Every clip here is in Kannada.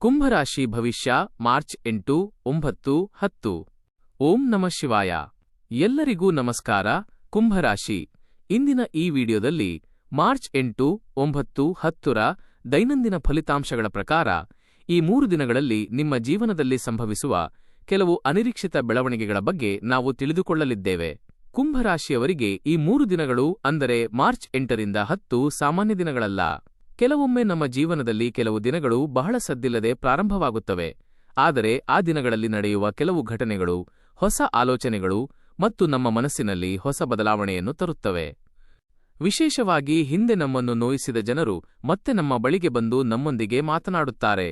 ಕುಂಭರಾಶಿ ಭವಿಷ್ಯ ಮಾರ್ಚ್ 8, 9, 10. ಓಂ ನಮಃ ಶಿವಾಯ. ಎಲ್ಲರಿಗೂ ನಮಸ್ಕಾರ. ಕುಂಭರಾಶಿ ಇಂದಿನ ಈ ವಿಡಿಯೋದಲ್ಲಿ ಮಾರ್ಚ್ 8, 9, 10ರ ದೈನಂದಿನ ಫಲಿತಾಂಶಗಳ ಪ್ರಕಾರ ಈ 3 ದಿನಗಳಲ್ಲಿ ನಿಮ್ಮ ಜೀವನದಲ್ಲಿ ಸಂಭವಿಸುವ ಕೆಲವು ಅನಿರೀಕ್ಷಿತ ಬೆಳವಣಿಗೆಗಳ ಬಗ್ಗೆ ನಾವು ತಿಳಿದುಕೊಳ್ಳಲಿದ್ದೇವೆ. ಕುಂಭರಾಶಿಯವರಿಗೆ ಈ 3 ದಿನಗಳು ಅಂದರೆ ಮಾರ್ಚ್ 8ರಿಂದ 10 ಸಾಮಾನ್ಯ ದಿನಗಳಲ್ಲ. ಕೆಲವೊಮ್ಮೆ ನಮ್ಮ ಜೀವನದಲ್ಲಿ ಕೆಲವು ದಿನಗಳು ಬಹಳ ಸದ್ದಿಲ್ಲದೆ ಪ್ರಾರಂಭವಾಗುತ್ತವೆ. ಆದರೆ ಆ ದಿನಗಳಲ್ಲಿ ನಡೆಯುವ ಕೆಲವು ಘಟನೆಗಳು ಹೊಸ ಆಲೋಚನೆಗಳು ಮತ್ತು ನಮ್ಮ ಮನಸ್ಸಿನಲ್ಲಿ ಹೊಸ ಬದಲಾವಣೆಯನ್ನು ತರುತ್ತವೆ. ವಿಶೇಷವಾಗಿ ಹಿಂದೆ ನಮ್ಮನ್ನು ನೋಯಿಸಿದ ಜನರು ಮತ್ತೆ ನಮ್ಮ ಬಳಿಗೆ ಬಂದು ನಮ್ಮೊಂದಿಗೆ ಮಾತನಾಡುತ್ತಾರೆ.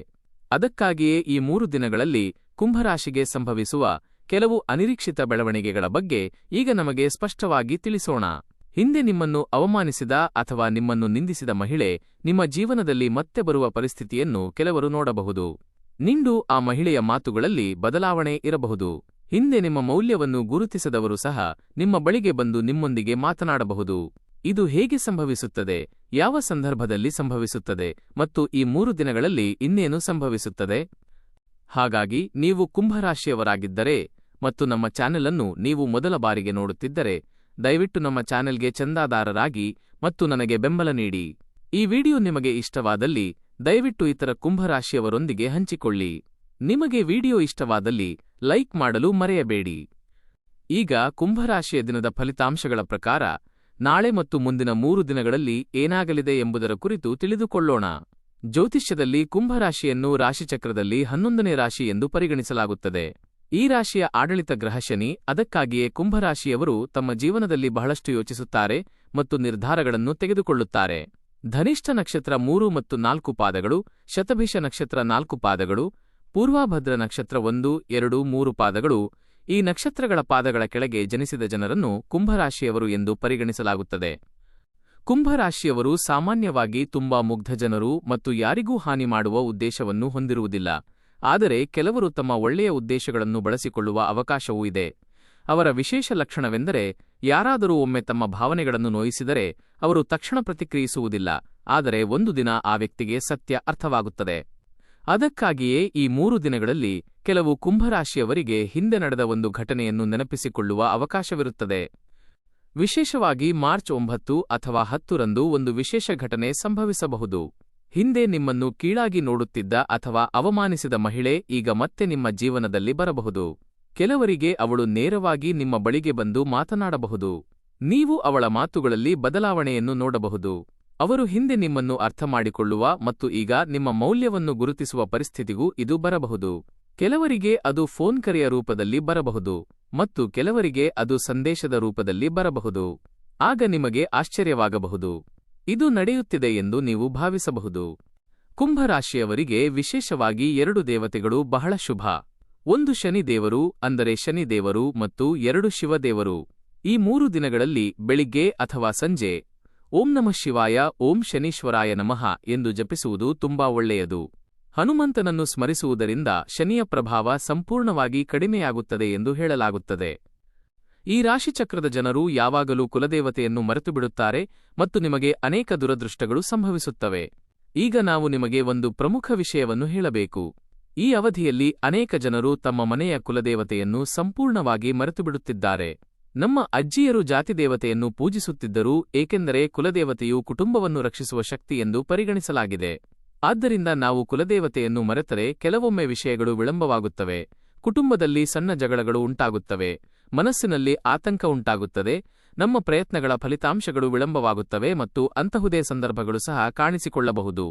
ಅದಕ್ಕಾಗಿಯೇ ಈ 3 ದಿನಗಳಲ್ಲಿ ಕುಂಭರಾಶಿಗೆ ಸಂಭವಿಸುವ ಕೆಲವು ಅನಿರೀಕ್ಷಿತ ಬೆಳವಣಿಗೆಗಳ ಬಗ್ಗೆ ಈಗ ನಮಗೆ ಸ್ಪಷ್ಟವಾಗಿ ತಿಳಿಸೋಣ. ಹಿಂದೆ ನಿಮ್ಮನ್ನು ಅವಮಾನಿಸಿದ ಅಥವಾ ನಿಮ್ಮನ್ನು ನಿಂದಿಸಿದ ಮಹಿಳೆ ನಿಮ್ಮ ಜೀವನದಲ್ಲಿ ಮತ್ತೆ ಬರುವ ಪರಿಸ್ಥಿತಿಯನ್ನು ಕೆಲವರು ನೋಡಬಹುದು. ನಿಂಡು ಆ ಮಹಿಳೆಯ ಮಾತುಗಳಲ್ಲಿ ಬದಲಾವಣೆ ಇರಬಹುದು. ಹಿಂದೆ ನಿಮ್ಮ ಮೌಲ್ಯವನ್ನು ಗುರುತಿಸದವರು ಸಹ ನಿಮ್ಮ ಬಳಿಗೆ ಬಂದು ನಿಮ್ಮೊಂದಿಗೆ ಮಾತನಾಡಬಹುದು. ಇದು ಹೇಗೆ ಸಂಭವಿಸುತ್ತದೆ, ಯಾವ ಸಂದರ್ಭದಲ್ಲಿ ಸಂಭವಿಸುತ್ತದೆ ಮತ್ತು ಈ 3 ದಿನಗಳಲ್ಲಿ ಇನ್ನೇನು ಸಂಭವಿಸುತ್ತದೆ? ಹಾಗಾಗಿ ನೀವು ಕುಂಭರಾಶಿಯವರಾಗಿದ್ದರೆ ಮತ್ತು ನಮ್ಮ ಚಾನೆಲ್ ಅನ್ನು ನೀವು ಮೊದಲ ಬಾರಿಗೆ ನೋಡುತ್ತಿದ್ದರೆ ದಯವಿಟ್ಟು ನಮ್ಮ ಚಾನೆಲ್ಗೆ ಚಂದಾದಾರರಾಗಿ ಮತ್ತು ನನಗೆ ಬೆಂಬಲ ನೀಡಿ. ಈ ವಿಡಿಯೋ ನಿಮಗೆ ಇಷ್ಟವಾದಲ್ಲಿ ದಯವಿಟ್ಟು ಇತರ ಕುಂಭರಾಶಿಯವರೊಂದಿಗೆ ಹಂಚಿಕೊಳ್ಳಿ. ನಿಮಗೆ ವಿಡಿಯೋ ಇಷ್ಟವಾದಲ್ಲಿ ಲೈಕ್ ಮಾಡಲು ಮರೆಯಬೇಡಿ. ಈಗ ಕುಂಭರಾಶಿಯ ದಿನದ ಫಲಿತಾಂಶಗಳ ಪ್ರಕಾರ ನಾಳೆ ಮತ್ತು ಮುಂದಿನ 3 ದಿನಗಳಲ್ಲಿ ಏನಾಗಲಿದೆ ಎಂಬುದರ ಕುರಿತು ತಿಳಿದುಕೊಳ್ಳೋಣ. ಜ್ಯೋತಿಷ್ಯದಲ್ಲಿ ಕುಂಭರಾಶಿಯನ್ನು ರಾಶಿಚಕ್ರದಲ್ಲಿ 11ನೇ ರಾಶಿ ಎಂದು ಪರಿಗಣಿಸಲಾಗುತ್ತದೆ. ಈ ರಾಶಿಯ ಆಡಳಿತ ಗ್ರಹ ಶನಿ. ಅದಕ್ಕಾಗಿಯೇ ಕುಂಭರಾಶಿಯವರು ತಮ್ಮ ಜೀವನದಲ್ಲಿ ಬಹಳಷ್ಟು ಯೋಚಿಸುತ್ತಾರೆ ಮತ್ತು ನಿರ್ಧಾರಗಳನ್ನು ತೆಗೆದುಕೊಳ್ಳುತ್ತಾರೆ. ಧನಿಷ್ಠ ನಕ್ಷತ್ರ 3 ಮತ್ತು 4 ಪಾದಗಳು, ಶತಭಿಷ ನಕ್ಷತ್ರ 4 ಪಾದಗಳು, ಪೂರ್ವಾಭದ್ರ ನಕ್ಷತ್ರ 1, 2, 3 ಪಾದಗಳು. ಈ ನಕ್ಷತ್ರಗಳ ಪಾದಗಳ ಕೆಳಗೆ ಜನಿಸಿದ ಜನರನ್ನು ಕುಂಭರಾಶಿಯವರು ಎಂದು ಪರಿಗಣಿಸಲಾಗುತ್ತದೆ. ಕುಂಭರಾಶಿಯವರು ಸಾಮಾನ್ಯವಾಗಿ ತುಂಬಾ ಮುಗ್ಧ ಜನರು ಮತ್ತು ಯಾರಿಗೂ ಹಾನಿ ಮಾಡುವ ಉದ್ದೇಶವನ್ನು ಹೊಂದಿರುವುದಿಲ್ಲ. ಆದರೆ ಕೆಲವರು ತಮ್ಮ ಒಳ್ಳೆಯ ಉದ್ದೇಶಗಳನ್ನು ಬಳಸಿಕೊಳ್ಳುವ ಅವಕಾಶವೂ ಇದೆ. ಅವರ ವಿಶೇಷ ಲಕ್ಷಣವೆಂದರೆ ಯಾರಾದರೂ ಒಮ್ಮೆ ತಮ್ಮ ಭಾವನೆಗಳನ್ನು ನೋಯಿಸಿದರೆ ಅವರು ತಕ್ಷಣ ಪ್ರತಿಕ್ರಿಯಿಸುವುದಿಲ್ಲ. ಆದರೆ ಒಂದು ದಿನ ಆ ವ್ಯಕ್ತಿಗೆ ಸತ್ಯ ಅರ್ಥವಾಗುತ್ತದೆ. ಅದಕ್ಕಾಗಿಯೇ ಈ 3 ದಿನಗಳಲ್ಲಿ ಕೆಲವು ಕುಂಭರಾಶಿಯವರಿಗೆ ಹಿಂದೆ ನಡೆದ ಒಂದು ಘಟನೆಯನ್ನು ನೆನಪಿಸಿಕೊಳ್ಳುವ ಅವಕಾಶವಿರುತ್ತದೆ. ವಿಶೇಷವಾಗಿ ಮಾರ್ಚ್ 9 ಅಥವಾ 10ರಂದು ಒಂದು ವಿಶೇಷ ಘಟನೆ ಸಂಭವಿಸಬಹುದು. ಹಿಂದೆ ನಿಮ್ಮನ್ನು ಕೀಳಾಗಿ ನೋಡುತ್ತಿದ್ದ ಅಥವಾ ಅವಮಾನಿಸಿದ ಮಹಿಳೆ ಈಗ ಮತ್ತೆ ನಿಮ್ಮ ಜೀವನದಲ್ಲಿ ಬರಬಹುದು. ಕೆಲವರಿಗೆ ಅವಳು ನೇರವಾಗಿ ನಿಮ್ಮ ಬಳಿಗೆ ಬಂದು ಮಾತನಾಡಬಹುದು. ನೀವು ಅವಳ ಮಾತುಗಳಲ್ಲಿ ಬದಲಾವಣೆಯನ್ನು ನೋಡಬಹುದು. ಅವರು ಹಿಂದೆ ನಿಮ್ಮನ್ನು ಅರ್ಥಮಾಡಿಕೊಳ್ಳುವ ಮತ್ತು ಈಗ ನಿಮ್ಮ ಮೌಲ್ಯವನ್ನು ಗುರುತಿಸುವ ಪರಿಸ್ಥಿತಿಗೂ ಇದು ಬರಬಹುದು. ಕೆಲವರಿಗೆ ಅದು ಫೋನ್ ಕರೆಯ ರೂಪದಲ್ಲಿ ಬರಬಹುದು ಮತ್ತು ಕೆಲವರಿಗೆ ಅದು ಸಂದೇಶದ ರೂಪದಲ್ಲಿ ಬರಬಹುದು. ಆಗ ನಿಮಗೆ ಆಶ್ಚರ್ಯವಾಗಬಹುದು. ಇದು ನಡೆಯುತ್ತಿದೆ ಎಂದು ನೀವು ಭಾವಿಸಬಹುದು. ಕುಂಭರಾಶಿಯವರಿಗೆ ವಿಶೇಷವಾಗಿ 2 ದೇವತೆಗಳು ಬಹಳ ಶುಭ. ಒಂದು ಶನಿ ದೇವರು ಅಂದರೆ ಶನಿ ದೇವರು ಮತ್ತು 2 ಶಿವದೇವರು. ಈ 3 ದಿನಗಳಲ್ಲಿ ಬೆಳಿಗ್ಗೆ ಅಥವಾ ಸಂಜೆ ಓಂ ನಮಃ ಶಿವಾಯ, ಓಂ ಶನೀಶ್ವರಾಯ ನಮಃ ಎಂದು ಜಪಿಸುವುದು ತುಂಬಾ ಒಳ್ಳೆಯದು. ಹನುಮಂತನನ್ನು ಸ್ಮರಿಸುವುದರಿಂದ ಶನಿಯ ಪ್ರಭಾವ ಸಂಪೂರ್ಣವಾಗಿ ಕಡಿಮೆಯಾಗುತ್ತದೆ ಎಂದು ಹೇಳಲಾಗುತ್ತದೆ. ಈ ರಾಶಿಚಕ್ರದ ಜನರು ಯಾವಾಗಲೂ ಕುಲದೇವತೆಯನ್ನು ಮರೆತುಬಿಡುತ್ತಾರೆ ಮತ್ತು ನಿಮಗೆ ಅನೇಕ ದುರದೃಷ್ಟಗಳು ಸಂಭವಿಸುತ್ತವೆ. ಈಗ ನಾವು ನಿಮಗೆ ಒಂದು ಪ್ರಮುಖ ವಿಷಯವನ್ನು ಹೇಳಬೇಕು. ಈ ಅವಧಿಯಲ್ಲಿ ಅನೇಕ ಜನರು ತಮ್ಮ ಮನೆಯ ಕುಲದೇವತೆಯನ್ನು ಸಂಪೂರ್ಣವಾಗಿ ಮರೆತುಬಿಡುತ್ತಿದ್ದಾರೆ. ನಮ್ಮ ಅಜ್ಜಿಯರು ಜಾತಿದೇವತೆಯನ್ನು ಪೂಜಿಸುತ್ತಿದ್ದರು, ಏಕೆಂದರೆ ಕುಲದೇವತೆಯು ಕುಟುಂಬವನ್ನು ರಕ್ಷಿಸುವ ಶಕ್ತಿ ಎಂದು ಪರಿಗಣಿಸಲಾಗಿದೆ. ಆದ್ದರಿಂದ ನಾವು ಕುಲದೇವತೆಯನ್ನು ಮರೆತರೆ ಕೆಲವೊಮ್ಮೆ ವಿಷಯಗಳು ವಿಳಂಬವಾಗುತ್ತವೆ, ಕುಟುಂಬದಲ್ಲಿ ಸಣ್ಣ ಜಗಳಗಳು ಉಂಟಾಗುತ್ತವೆ, ಮನಸ್ಸಿನಲ್ಲಿ ಆತಂಕ ಉಂಟಾಗುತ್ತದೆ, ನಮ್ಮ ಪ್ರಯತ್ನಗಳ ಫಲಿತಾಂಶಗಳು ವಿಳಂಬವಾಗುತ್ತವೆ ಮತ್ತು ಅಂತಹುದೇ ಸಂದರ್ಭಗಳು ಸಹ ಕಾಣಿಸಿಕೊಳ್ಳಬಹುದು.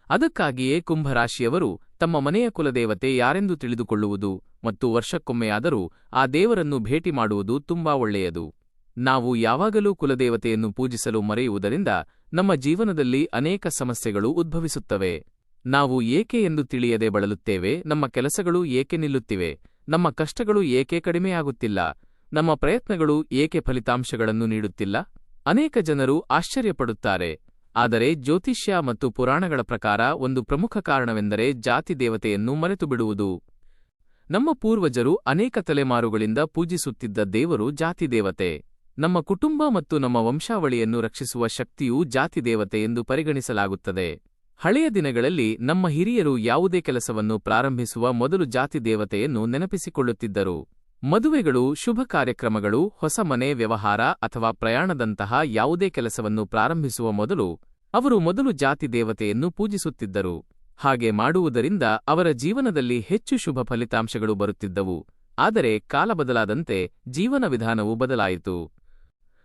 ಅದಕ್ಕಾಗಿಯೇ ಕುಂಭರಾಶಿಯವರು ತಮ್ಮ ಮನೆಯ ಕುಲದೇವತೆ ಯಾರೆಂದು ತಿಳಿದುಕೊಳ್ಳುವುದು ಮತ್ತು ವರ್ಷಕ್ಕೊಮ್ಮೆಯಾದರೂ ಆ ದೇವರನ್ನು ಭೇಟಿ ಮಾಡುವುದು ತುಂಬಾ ಒಳ್ಳೆಯದು. ನಾವು ಯಾವಾಗಲೂ ಕುಲದೇವತೆಯನ್ನು ಪೂಜಿಸಲು ಮರೆಯುವುದರಿಂದ ನಮ್ಮ ಜೀವನದಲ್ಲಿ ಅನೇಕ ಸಮಸ್ಯೆಗಳು ಉದ್ಭವಿಸುತ್ತವೆ. ನಾವು ಏಕೆ ಎಂದು ತಿಳಿಯದೆ ಬಳಲುತ್ತೇವೆ, ನಮ್ಮ ಕೆಲಸಗಳು ಏಕೆ ನಿಲ್ಲುತ್ತಿವೆ, ನಮ್ಮ ಕಷ್ಟಗಳು ಏಕೆ ಕಡಿಮೆಯಾಗುತ್ತಿಲ್ಲ, ನಮ್ಮ ಪ್ರಯತ್ನಗಳು ಏಕೆ ಫಲಿತಾಂಶಗಳನ್ನು ನೀಡುತ್ತಿಲ್ಲ? ಅನೇಕ ಜನರು ಆಶ್ಚರ್ಯಪಡುತ್ತಾರೆ. ಆದರೆ ಜ್ಯೋತಿಷ್ಯ ಮತ್ತು ಪುರಾಣಗಳ ಪ್ರಕಾರ ಒಂದು ಪ್ರಮುಖ ಕಾರಣವೆಂದರೆ ಜಾತಿ ದೇವತೆಯನ್ನು ಮರೆತುಬಿಡುವುದು. ನಮ್ಮ ಪೂರ್ವಜರು ಅನೇಕ ತಲೆಮಾರುಗಳಿಂದ ಪೂಜಿಸುತ್ತಿದ್ದ ದೇವರು ಜಾತಿದೇವತೆ. ನಮ್ಮ ಕುಟುಂಬ ಮತ್ತು ನಮ್ಮ ವಂಶಾವಳಿಯನ್ನು ರಕ್ಷಿಸುವ ಶಕ್ತಿಯೂ ಜಾತಿದೇವತೆ ಎಂದು ಪರಿಗಣಿಸಲಾಗುತ್ತದೆ. ಹಳೆಯ ದಿನಗಳಲ್ಲಿ ನಮ್ಮ ಹಿರಿಯರು ಯಾವುದೇ ಕೆಲಸವನ್ನು ಪ್ರಾರಂಭಿಸುವ ಮೊದಲು ಜಾತಿ ದೇವತೆಯನ್ನು ನೆನಪಿಸಿಕೊಳ್ಳುತ್ತಿದ್ದರು. ಮದುವೆಗಳು, ಶುಭ ಕಾರ್ಯಕ್ರಮಗಳು, ಹೊಸ ಮನೆ ವ್ಯವಹಾರ ಅಥವಾ ಪ್ರಯಾಣದಂತಹ ಯಾವುದೇ ಕೆಲಸವನ್ನು ಪ್ರಾರಂಭಿಸುವ ಮೊದಲು ಅವರು ಮೊದಲು ಜಾತಿ ದೇವತೆಯನ್ನು ಪೂಜಿಸುತ್ತಿದ್ದರು. ಹಾಗೆ ಮಾಡುವುದರಿಂದ ಅವರ ಜೀವನದಲ್ಲಿ ಹೆಚ್ಚು ಶುಭ ಫಲಿತಾಂಶಗಳು ಬರುತ್ತಿದ್ದವು. ಆದರೆ ಕಾಲ ಬದಲಾದಂತೆ ಜೀವನ ವಿಧಾನವು ಬದಲಾಯಿತು.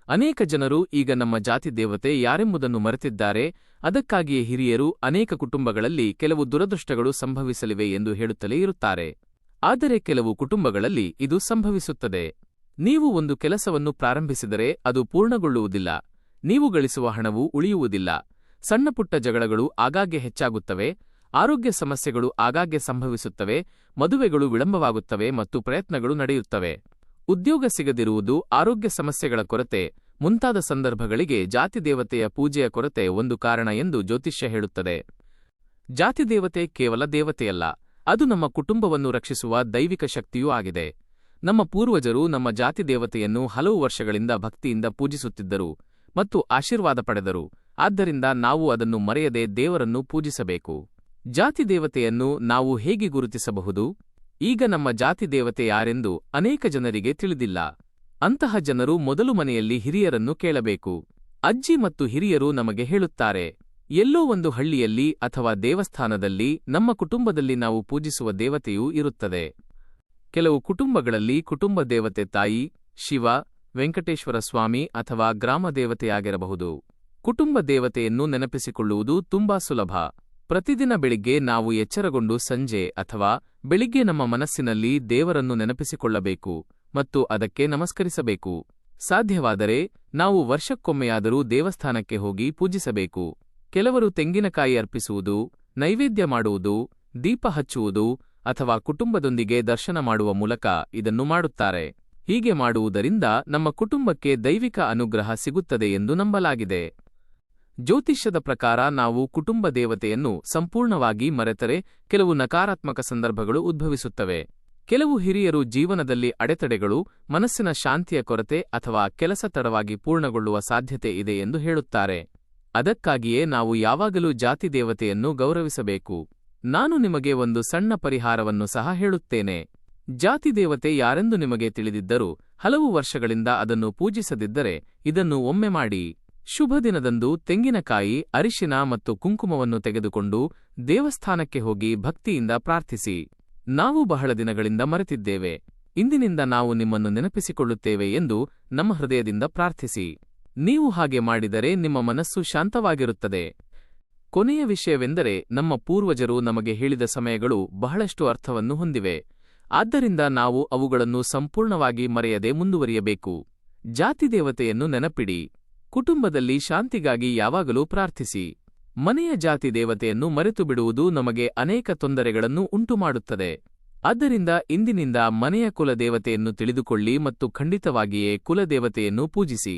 ಅನೇಕ ಜನರು ಈಗ ನಮ್ಮ ಜಾತಿ ದೇವತೆ ಯಾರೆಂಬುದನ್ನು ಮರೆತಿದ್ದಾರೆ. ಅದಕ್ಕಾಗಿಯೇ ಹಿರಿಯರು ಅನೇಕ ಕುಟುಂಬಗಳಲ್ಲಿ ಕೆಲವು ದುರದೃಷ್ಟಗಳು ಸಂಭವಿಸಲಿವೆ ಎಂದು ಹೇಳುತ್ತಲೇ ಇರುತ್ತಾರೆ. ಆದರೆ ಕೆಲವು ಕುಟುಂಬಗಳಲ್ಲಿ ಇದು ಸಂಭವಿಸುತ್ತದೆ. ನೀವು ಒಂದು ಕೆಲಸವನ್ನು ಪ್ರಾರಂಭಿಸಿದರೆ ಅದು ಪೂರ್ಣಗೊಳ್ಳುವುದಿಲ್ಲ. ನೀವು ಗಳಿಸುವ ಹಣವು ಉಳಿಯುವುದಿಲ್ಲ. ಸಣ್ಣಪುಟ್ಟ ಜಗಳಗಳು ಆಗಾಗ್ಗೆ ಹೆಚ್ಚಾಗುತ್ತವೆ. ಆರೋಗ್ಯ ಸಮಸ್ಯೆಗಳು ಆಗಾಗ್ಗೆ ಸಂಭವಿಸುತ್ತವೆ. ಮದುವೆಗಳು ವಿಳಂಬವಾಗುತ್ತವೆ ಮತ್ತು ಪ್ರಯತ್ನಗಳು ನಡೆಯುತ್ತವೆ. ಉದ್ಯೋಗ ಸಿಗದಿರುವುದು, ಆರೋಗ್ಯ ಸಮಸ್ಯೆಗಳ ಕೊರತೆ ಮುಂತಾದ ಸಂದರ್ಭಗಳಿಗೆ ಜಾತಿದೇವತೆಯ ಪೂಜೆಯ ಕೊರತೆ ಒಂದು ಕಾರಣ ಎಂದು ಜ್ಯೋತಿಷ್ಯ ಹೇಳುತ್ತದೆ. ಜಾತಿದೇವತೆ ಕೇವಲ ದೇವತೆಯಲ್ಲ, ಅದು ನಮ್ಮ ಕುಟುಂಬವನ್ನು ರಕ್ಷಿಸುವ ದೈವಿಕ ಶಕ್ತಿಯೂ ಆಗಿದೆ. ನಮ್ಮ ಪೂರ್ವಜರು ನಮ್ಮ ಜಾತಿದೇವತೆಯನ್ನು ಹಲವು ವರ್ಷಗಳಿಂದ ಭಕ್ತಿಯಿಂದ ಪೂಜಿಸುತ್ತಿದ್ದರು ಮತ್ತು ಆಶೀರ್ವಾದ ಪಡೆದರು. ಆದ್ದರಿಂದ ನಾವು ಅದನ್ನು ಮರೆಯದೆ ದೇವರನ್ನು ಪೂಜಿಸಬೇಕು. ಜಾತಿದೇವತೆಯನ್ನು ನಾವು ಹೇಗೆ ಗುರುತಿಸಬಹುದು? ಈಗ ನಮ್ಮ ಜಾತಿದೇವತೆ ಯಾರೆಂದು ಅನೇಕ ಜನರಿಗೆ ತಿಳಿದಿಲ್ಲ. ಅಂತಹ ಜನರು ಮೊದಲು ಮನೆಯಲ್ಲಿ ಹಿರಿಯರನ್ನು ಕೇಳಬೇಕು. ಅಜ್ಜಿ ಮತ್ತು ಹಿರಿಯರು ನಮಗೆ ಹೇಳುತ್ತಾರೆ. ಎಲ್ಲೋ ಒಂದು ಹಳ್ಳಿಯಲ್ಲಿ ಅಥವಾ ದೇವಸ್ಥಾನದಲ್ಲಿ ನಮ್ಮ ಕುಟುಂಬದಲ್ಲಿ ನಾವು ಪೂಜಿಸುವ ದೇವತೆಯೂ ಇರುತ್ತದೆ. ಕೆಲವು ಕುಟುಂಬಗಳಲ್ಲಿ ಕುಟುಂಬ ದೇವತೆ ತಾಯಿ, ಶಿವ, ವೆಂಕಟೇಶ್ವರ ಸ್ವಾಮಿ ಅಥವಾ ಗ್ರಾಮ ದೇವತೆಯಾಗಿರಬಹುದು. ಕುಟುಂಬ ದೇವತೆಯನ್ನು ನೆನಪಿಸಿಕೊಳ್ಳುವುದು ತುಂಬಾ ಸುಲಭ. ಪ್ರತಿದಿನ ಬೆಳಿಗ್ಗೆ ನಾವು ಎಚ್ಚರಗೊಂಡು ಸಂಜೆ ಅಥವಾ ಬೆಳಿಗ್ಗೆ ನಮ್ಮ ಮನಸ್ಸಿನಲ್ಲಿ ದೇವರನ್ನು ನೆನಪಿಸಿಕೊಳ್ಳಬೇಕು ಮತ್ತು ಅದಕ್ಕೆ ನಮಸ್ಕರಿಸಬೇಕು. ಸಾಧ್ಯವಾದರೆ ನಾವು ವರ್ಷಕ್ಕೊಮ್ಮೆಯಾದರೂ ದೇವಸ್ಥಾನಕ್ಕೆ ಹೋಗಿ ಪೂಜಿಸಬೇಕು. ಕೆಲವರು ತೆಂಗಿನಕಾಯಿ ಅರ್ಪಿಸುವುದು, ನೈವೇದ್ಯ ಮಾಡುವುದು, ದೀಪ ಹಚ್ಚುವುದು ಅಥವಾ ಕುಟುಂಬದೊಂದಿಗೆ ದರ್ಶನ ಮಾಡುವ ಮೂಲಕ ಇದನ್ನು ಮಾಡುತ್ತಾರೆ. ಹೀಗೆ ಮಾಡುವುದರಿಂದ ನಮ್ಮ ಕುಟುಂಬಕ್ಕೆ ದೈವಿಕ ಅನುಗ್ರಹ ಸಿಗುತ್ತದೆ ಎಂದು ನಂಬಲಾಗಿದೆ. ಜ್ಯೋತಿಷ್ಯದ ಪ್ರಕಾರ ನಾವು ಕುಟುಂಬ ದೇವತೆಯನ್ನು ಸಂಪೂರ್ಣವಾಗಿ ಮರೆತರೆ ಕೆಲವು ನಕಾರಾತ್ಮಕ ಸಂದರ್ಭಗಳು ಉದ್ಭವಿಸುತ್ತವೆ. ಕೆಲವು ಹಿರಿಯರು ಜೀವನದಲ್ಲಿ ಅಡೆತಡೆಗಳು, ಮನಸ್ಸಿನ ಶಾಂತಿಯ ಕೊರತೆ ಅಥವಾ ಕೆಲಸ ತಡವಾಗಿ ಪೂರ್ಣಗೊಳ್ಳುವ ಸಾಧ್ಯತೆ ಇದೆ ಎಂದು ಹೇಳುತ್ತಾರೆ. ಅದಕ್ಕಾಗಿಯೇ ನಾವು ಯಾವಾಗಲೂ ಜಾತಿದೇವತೆಯನ್ನು ಗೌರವಿಸಬೇಕು. ನಾನು ನಿಮಗೆ ಒಂದು ಸಣ್ಣ ಪರಿಹಾರವನ್ನು ಸಹ ಹೇಳುತ್ತೇನೆ. ಜಾತಿದೇವತೆ ಯಾರೆಂದು ನಿಮಗೆ ತಿಳಿದಿದ್ದರೂ ಹಲವು ವರ್ಷಗಳಿಂದ ಅದನ್ನು ಪೂಜಿಸದಿದ್ದರೆ ಇದನ್ನು ಒಮ್ಮೆ ಮಾಡಿ. ಶುಭ ದಿನದಂದು ತೆಂಗಿನಕಾಯಿ, ಅರಿಶಿನ ಮತ್ತು ಕುಂಕುಮವನ್ನು ತೆಗೆದುಕೊಂಡು ದೇವಸ್ಥಾನಕ್ಕೆ ಹೋಗಿ ಭಕ್ತಿಯಿಂದ ಪ್ರಾರ್ಥಿಸಿ. ನಾವು ಬಹಳ ದಿನಗಳಿಂದ ಮರೆತಿದ್ದೇವೆ. ಇಂದಿನಿಂದ ನಾವು ನಿಮ್ಮನ್ನು ನೆನಪಿಸಿಕೊಳ್ಳುತ್ತೇವೆ ಎಂದು ನಮ್ಮ ಹೃದಯದಿಂದ ಪ್ರಾರ್ಥಿಸಿ. ನೀವು ಹಾಗೆ ಮಾಡಿದರೆ ನಿಮ್ಮ ಮನಸ್ಸು ಶಾಂತವಾಗಿರುತ್ತದೆ. ಕೊನೆಯ ವಿಷಯವೆಂದರೆ, ನಮ್ಮ ಪೂರ್ವಜರು ನಮಗೆ ಹೇಳಿದ ಸಮಯಗಳು ಬಹಳಷ್ಟು ಅರ್ಥವನ್ನು ಹೊಂದಿವೆ. ಆದ್ದರಿಂದ ನಾವು ಅವುಗಳನ್ನು ಸಂಪೂರ್ಣವಾಗಿ ಮರೆಯದೆ ಮುಂದುವರಿಯಬೇಕು. ಜಾತಿದೇವತೆಯನ್ನು ನೆನಪಿಡಿ. ಕುಟುಂಬದಲ್ಲಿ ಶಾಂತಿಗಾಗಿ ಯಾವಾಗಲೂ ಪ್ರಾರ್ಥಿಸಿ. ಮನೆಯ ಜಾತಿದೇವತೆಯನ್ನು ಮರೆತು ಬಿಡುವುದು ನಮಗೆ ಅನೇಕ ತೊಂದರೆಗಳನ್ನು ಉಂಟುಮಾಡುತ್ತದೆ. ಆದ್ದರಿಂದ ಇಂದಿನಿಂದ ಮನೆಯ ಕುಲದೇವತೆಯನ್ನು ತಿಳಿದುಕೊಳ್ಳಿ ಮತ್ತು ಖಂಡಿತವಾಗಿಯೇ ಕುಲದೇವತೆಯನ್ನು ಪೂಜಿಸಿ.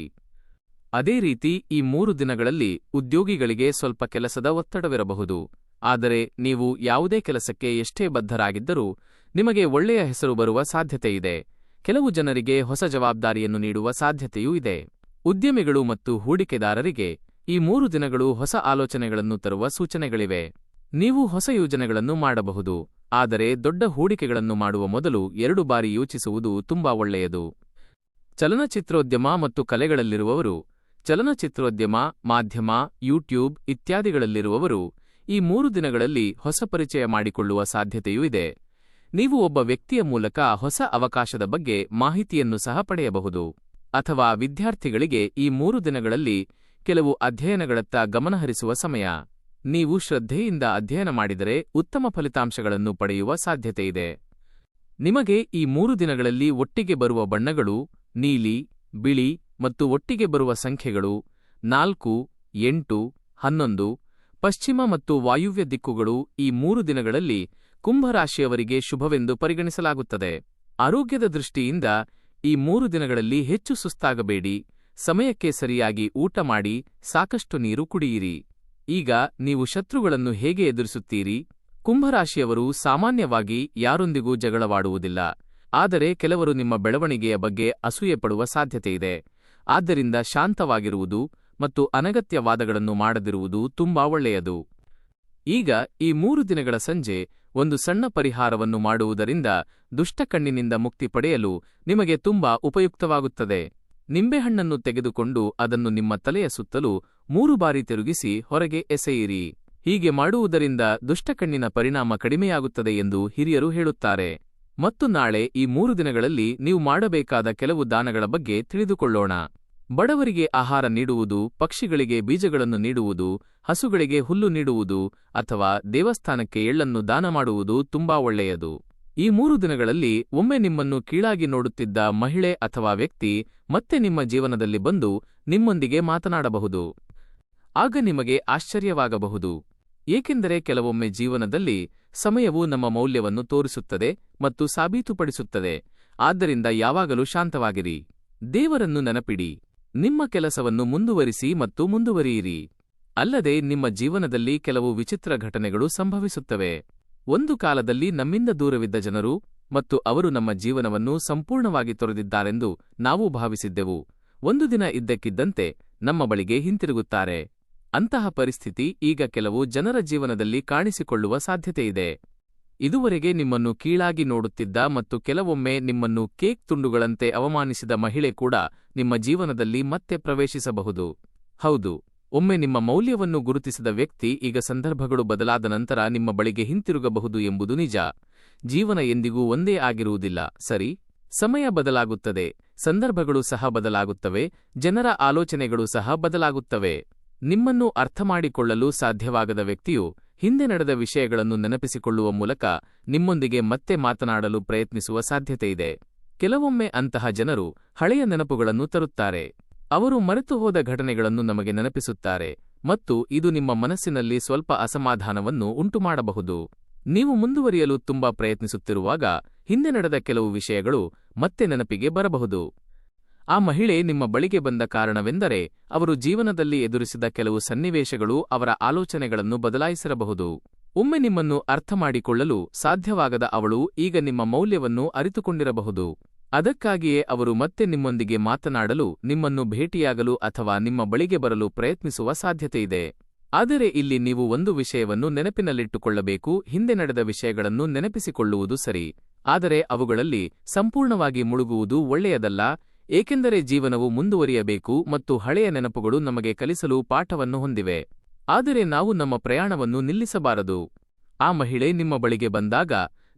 ಅದೇ ರೀತಿ ಈ 3 ದಿನಗಳಲ್ಲಿ ಉದ್ಯೋಗಿಗಳಿಗೆ ಸ್ವಲ್ಪ ಕೆಲಸದ ಒತ್ತಡವಿರಬಹುದು. ಆದರೆ ನೀವು ಯಾವುದೇ ಕೆಲಸಕ್ಕೆ ಎಷ್ಟೇ ಬದ್ಧರಾಗಿದ್ದರೂ ನಿಮಗೆ ಒಳ್ಳೆಯ ಹೆಸರು ಬರುವ ಸಾಧ್ಯತೆಯಿದೆ. ಕೆಲವು ಜನರಿಗೆ ಹೊಸ ಜವಾಬ್ದಾರಿಯನ್ನು ನೀಡುವ ಸಾಧ್ಯತೆಯೂ ಇದೆ. ಉದ್ಯಮಿಗಳು ಮತ್ತು ಹೂಡಿಕೆದಾರರಿಗೆ ಈ 3 ದಿನಗಳು ಹೊಸ ಆಲೋಚನೆಗಳನ್ನು ತರುವ ಸೂಚನೆಗಳಿವೆ. ನೀವು ಹೊಸ ಯೋಜನೆಗಳನ್ನು ಮಾಡಬಹುದು, ಆದರೆ ದೊಡ್ಡ ಹೂಡಿಕೆಗಳನ್ನು ಮಾಡುವ ಮೊದಲು 2 ಬಾರಿ ಯೋಚಿಸುವುದು ತುಂಬಾ ಒಳ್ಳೆಯದು. ಚಲನಚಿತ್ರೋದ್ಯಮ ಮತ್ತು ಕಲೆಗಳಲ್ಲಿರುವವರು, ಚಲನಚಿತ್ರೋದ್ಯಮ, ಮಾಧ್ಯಮ, ಯೂಟ್ಯೂಬ್ ಇತ್ಯಾದಿಗಳಲ್ಲಿರುವವರು ಈ 3 ದಿನಗಳಲ್ಲಿ ಹೊಸ ಪರಿಚಯ ಮಾಡಿಕೊಳ್ಳುವ ಸಾಧ್ಯತೆಯೂ ಇದೆ. ನೀವು ಒಬ್ಬ ವ್ಯಕ್ತಿಯ ಮೂಲಕ ಹೊಸ ಅವಕಾಶದ ಬಗ್ಗೆ ಮಾಹಿತಿಯನ್ನು ಸಹ ಪಡೆಯಬಹುದು. ಅಥವಾ ವಿದ್ಯಾರ್ಥಿಗಳಿಗೆ ಈ 3 ದಿನಗಳಲ್ಲಿ ಕೆಲವು ಅಧ್ಯಯನಗಳತ್ತ ಗಮನಹರಿಸುವ ಸಮಯ. ನೀವು ಶ್ರದ್ಧೆಯಿಂದ ಅಧ್ಯಯನ ಮಾಡಿದರೆ ಉತ್ತಮ ಫಲಿತಾಂಶಗಳನ್ನು ಪಡೆಯುವ ಸಾಧ್ಯತೆಯಿದೆ. ನಿಮಗೆ ಈ 3 ದಿನಗಳಲ್ಲಿ ಒಟ್ಟಿಗೆ ಬರುವ ಬಣ್ಣಗಳು ನೀಲಿ, ಬಿಳಿ ಮತ್ತು ಒಟ್ಟಿಗೆ ಬರುವ ಸಂಖ್ಯೆಗಳು 4, 8, 11. ಪಶ್ಚಿಮ ಮತ್ತು ವಾಯುವ್ಯ ದಿಕ್ಕುಗಳು ಈ 3 ದಿನಗಳಲ್ಲಿ ಕುಂಭರಾಶಿಯವರಿಗೆ ಶುಭವೆಂದು ಪರಿಗಣಿಸಲಾಗುತ್ತದೆ. ಆರೋಗ್ಯದ ದೃಷ್ಟಿಯಿಂದ ಈ 3 ದಿನಗಳಲ್ಲಿ ಹೆಚ್ಚು ಸುಸ್ತಾಗಬೇಡಿ. ಸಮಯಕ್ಕೆ ಸರಿಯಾಗಿ ಊಟ ಮಾಡಿ, ಸಾಕಷ್ಟು ನೀರು ಕುಡಿಯಿರಿ. ಈಗ ನೀವು ಶತ್ರುಗಳನ್ನು ಹೇಗೆ ಎದುರಿಸುತ್ತೀರಿ? ಕುಂಭರಾಶಿಯವರು ಸಾಮಾನ್ಯವಾಗಿ ಯಾರೊಂದಿಗೂ ಜಗಳವಾಡುವುದಿಲ್ಲ. ಆದರೆ ಕೆಲವರು ನಿಮ್ಮ ಬೆಳವಣಿಗೆಯ ಬಗ್ಗೆ ಅಸೂಯೆಪಡುವ ಸಾಧ್ಯತೆಯಿದೆ. ಆದ್ದರಿಂದ ಶಾಂತವಾಗಿರುವುದು ಮತ್ತು ಅನಗತ್ಯ ವಾದಗಳನ್ನು ಮಾಡದಿರುವುದು ತುಂಬಾ ಒಳ್ಳೆಯದು. ಈಗ ಈ 3 ದಿನಗಳ ಸಂಜೆ ಒಂದು ಸಣ್ಣ ಪರಿಹಾರವನ್ನು ಮಾಡುವುದರಿಂದ ದುಷ್ಟಕಣ್ಣಿನಿಂದ ಮುಕ್ತಿ ಪಡೆಯಲು ನಿಮಗೆ ತುಂಬಾ ಉಪಯುಕ್ತವಾಗುತ್ತದೆ. ನಿಂಬೆಹಣ್ಣನ್ನು ತೆಗೆದುಕೊಂಡು ಅದನ್ನು ನಿಮ್ಮ ತಲೆಯ ಸುತ್ತಲೂ 3 ಬಾರಿ ತಿರುಗಿಸಿ ಹೊರಗೆ ಎಸೆಯಿರಿ. ಹೀಗೆ ಮಾಡುವುದರಿಂದ ದುಷ್ಟಕಣ್ಣಿನ ಪರಿಣಾಮ ಕಡಿಮೆಯಾಗುತ್ತದೆ ಎಂದು ಹಿರಿಯರು ಹೇಳುತ್ತಾರೆ. ಮತ್ತು ನಾಳೆ ಈ 3 ದಿನಗಳಲ್ಲಿ ನೀವು ಮಾಡಬೇಕಾದ ಕೆಲವು ದಾನಗಳ ಬಗ್ಗೆ ತಿಳಿದುಕೊಳ್ಳೋಣ. ಬಡವರಿಗೆ ಆಹಾರ ನೀಡುವುದು, ಪಕ್ಷಿಗಳಿಗೆ ಬೀಜಗಳನ್ನು ನೀಡುವುದು, ಹಸುಗಳಿಗೆ ಹುಲ್ಲು ನೀಡುವುದು ಅಥವಾ ದೇವಸ್ಥಾನಕ್ಕೆ ಎಳ್ಳನ್ನು ದಾನ ಮಾಡುವುದು ತುಂಬಾ ಒಳ್ಳೆಯದು. ಈ 3 ದಿನಗಳಲ್ಲಿ ಒಮ್ಮೆ ನಿಮ್ಮನ್ನು ಕೀಳಾಗಿ ನೋಡುತ್ತಿದ್ದ ಮಹಿಳೆ ಅಥವಾ ವ್ಯಕ್ತಿ ಮತ್ತೆ ನಿಮ್ಮ ಜೀವನದಲ್ಲಿ ಬಂದು ನಿಮ್ಮೊಂದಿಗೆ ಮಾತನಾಡಬಹುದು. ಆಗ ನಿಮಗೆ ಆಶ್ಚರ್ಯವಾಗಬಹುದು. ಏಕೆಂದರೆ ಕೆಲವೊಮ್ಮೆ ಜೀವನದಲ್ಲಿ ಸಮಯವು ನಮ್ಮ ಮೌಲ್ಯವನ್ನು ತೋರಿಸುತ್ತದೆ ಮತ್ತು ಸಾಬೀತುಪಡಿಸುತ್ತದೆ. ಆದ್ದರಿಂದ ಯಾವಾಗಲೂ ಶಾಂತವಾಗಿರಿ. ದೇವರನ್ನು ನೆನಪಿಡಿ. ನಿಮ್ಮ ಕೆಲಸವನ್ನು ಮುಂದುವರಿಸಿ ಮತ್ತು ಮುಂದುವರಿಯಿರಿ. ಅಲ್ಲದೆ ನಿಮ್ಮ ಜೀವನದಲ್ಲಿ ಕೆಲವು ವಿಚಿತ್ರ ಘಟನೆಗಳು ಸಂಭವಿಸುತ್ತವೆ. ಒಂದು ಕಾಲದಲ್ಲಿ ನಮ್ಮಿಂದ ದೂರವಿದ್ದ ಜನರು ಮತ್ತು ಅವರು ನಮ್ಮ ಜೀವನವನ್ನು ಸಂಪೂರ್ಣವಾಗಿ ತೊರೆದಿದ್ದಾರೆಂದು ನಾವು ಭಾವಿಸಿದ್ದೆವು. ಒಂದು ದಿನ ಇದ್ದಕ್ಕಿದ್ದಂತೆ ನಮ್ಮ ಬಳಿಗೆ ಹಿಂತಿರುಗುತ್ತಾರೆ. ಅಂತಹ ಪರಿಸ್ಥಿತಿ ಈಗ ಕೆಲವು ಜನರ ಜೀವನದಲ್ಲಿ ಕಾಣಿಸಿಕೊಳ್ಳುವ ಸಾಧ್ಯತೆಯಿದೆ. ಇದುವರೆಗೆ ನಿಮ್ಮನ್ನು ಕೀಳಾಗಿ ನೋಡುತ್ತಿದ್ದ ಮತ್ತು ಕೆಲವೊಮ್ಮೆ ನಿಮ್ಮನ್ನು ಕೇಕ್ ತುಂಡುಗಳಂತೆ ಅವಮಾನಿಸಿದ ಮಹಿಳೆ ಕೂಡ ನಿಮ್ಮ ಜೀವನದಲ್ಲಿ ಮತ್ತೆ ಪ್ರವೇಶಿಸಬಹುದು. ಹೌದು, ಒಮ್ಮೆ ನಿಮ್ಮ ಮೌಲ್ಯವನ್ನು ಗುರುತಿಸಿದ ವ್ಯಕ್ತಿ ಈಗ ಸಂದರ್ಭಗಳು ಬದಲಾದ ನಂತರ ನಿಮ್ಮ ಬಳಿಗೆ ಹಿಂತಿರುಗಬಹುದು ಎಂಬುದು ನಿಜ. ಜೀವನ ಎಂದಿಗೂ ಒಂದೇ ಆಗಿರುವುದಿಲ್ಲ, ಸರಿ? ಸಮಯ ಬದಲಾಗುತ್ತದೆ, ಸಂದರ್ಭಗಳು ಸಹ ಬದಲಾಗುತ್ತವೆ, ಜನರ ಆಲೋಚನೆಗಳು ಸಹ ಬದಲಾಗುತ್ತವೆ. ನಿಮ್ಮನ್ನು ಅರ್ಥಮಾಡಿಕೊಳ್ಳಲು ಸಾಧ್ಯವಾಗದ ವ್ಯಕ್ತಿಯು ಹಿಂದೆ ನಡೆದ ವಿಷಯಗಳನ್ನು ನೆನಪಿಸಿಕೊಳ್ಳುವ ಮೂಲಕ ನಿಮ್ಮೊಂದಿಗೆ ಮತ್ತೆ ಮಾತನಾಡಲು ಪ್ರಯತ್ನಿಸುವ ಸಾಧ್ಯತೆಯಿದೆ. ಕೆಲವೊಮ್ಮೆ ಅಂತಹ ಜನರು ಹಳೆಯ ನೆನಪುಗಳನ್ನು ತರುತ್ತಾರೆ. ಅವರು ಮರೆತುಹೋದ ಘಟನೆಗಳನ್ನು ನಮಗೆ ನೆನಪಿಸುತ್ತಾರೆ ಮತ್ತು ಇದು ನಿಮ್ಮ ಮನಸ್ಸಿನಲ್ಲಿ ಸ್ವಲ್ಪ ಅಸಮಾಧಾನವನ್ನು ಉಂಟುಮಾಡಬಹುದು. ನೀವು ಮುಂದುವರಿಯಲು ತುಂಬಾ ಪ್ರಯತ್ನಿಸುತ್ತಿರುವಾಗ ಹಿಂದೆ ನಡೆದ ಕೆಲವು ವಿಷಯಗಳು ಮತ್ತೆ ನೆನಪಿಗೆ ಬರಬಹುದು. ಆ ಮಹಿಳೆ ನಿಮ್ಮ ಬಳಿಗೆ ಬಂದ ಕಾರಣವೆಂದರೆ ಅವರು ಜೀವನದಲ್ಲಿ ಎದುರಿಸಿದ ಕೆಲವು ಸನ್ನಿವೇಶಗಳು ಅವರ ಆಲೋಚನೆಗಳನ್ನು ಬದಲಾಯಿಸಿರಬಹುದು. ಒಮ್ಮೆ ನಿಮ್ಮನ್ನು ಅರ್ಥಮಾಡಿಕೊಳ್ಳಲು ಸಾಧ್ಯವಾಗದ ಅವಳು ಈಗ ನಿಮ್ಮ ಮೌಲ್ಯವನ್ನು ಅರಿತುಕೊಂಡಿರಬಹುದು. ಅದಕ್ಕಾಗಿಯೇ ಅವರು ಮತ್ತೆ ನಿಮ್ಮೊಂದಿಗೆ ಮಾತನಾಡಲು, ನಿಮ್ಮನ್ನು ಭೇಟಿಯಾಗಲು ಅಥವಾ ನಿಮ್ಮ ಬಳಿಗೆ ಬರಲು ಪ್ರಯತ್ನಿಸುವ ಸಾಧ್ಯತೆಯಿದೆ. ಆದರೆ ಇಲ್ಲಿ ನೀವು ಒಂದು ವಿಷಯವನ್ನು ನೆನಪಿನಲ್ಲಿಟ್ಟುಕೊಳ್ಳಬೇಕು. ಹಿಂದೆ ನಡೆದ ವಿಷಯಗಳನ್ನು ನೆನಪಿಸಿಕೊಳ್ಳುವುದು ಸರಿ, ಆದರೆ ಅವುಗಳಲ್ಲಿ ಸಂಪೂರ್ಣವಾಗಿ ಮುಳುಗುವುದು ಒಳ್ಳೆಯದಲ್ಲ. ಏಕೆಂದರೆ ಜೀವನವು ಮುಂದುವರಿಯಬೇಕು ಮತ್ತು ಹಳೆಯ ನೆನಪುಗಳು ನಮಗೆ ಕಲಿಸಲು ಪಾಠವನ್ನು ಹೊಂದಿವೆ. ಆದರೆ ನಾವು ನಮ್ಮ ಪ್ರಯಾಣವನ್ನು ನಿಲ್ಲಿಸಬಾರದು. ಆ ಮಹಿಳೆ ನಿಮ್ಮ ಬಳಿಗೆ ಬಂದಾಗ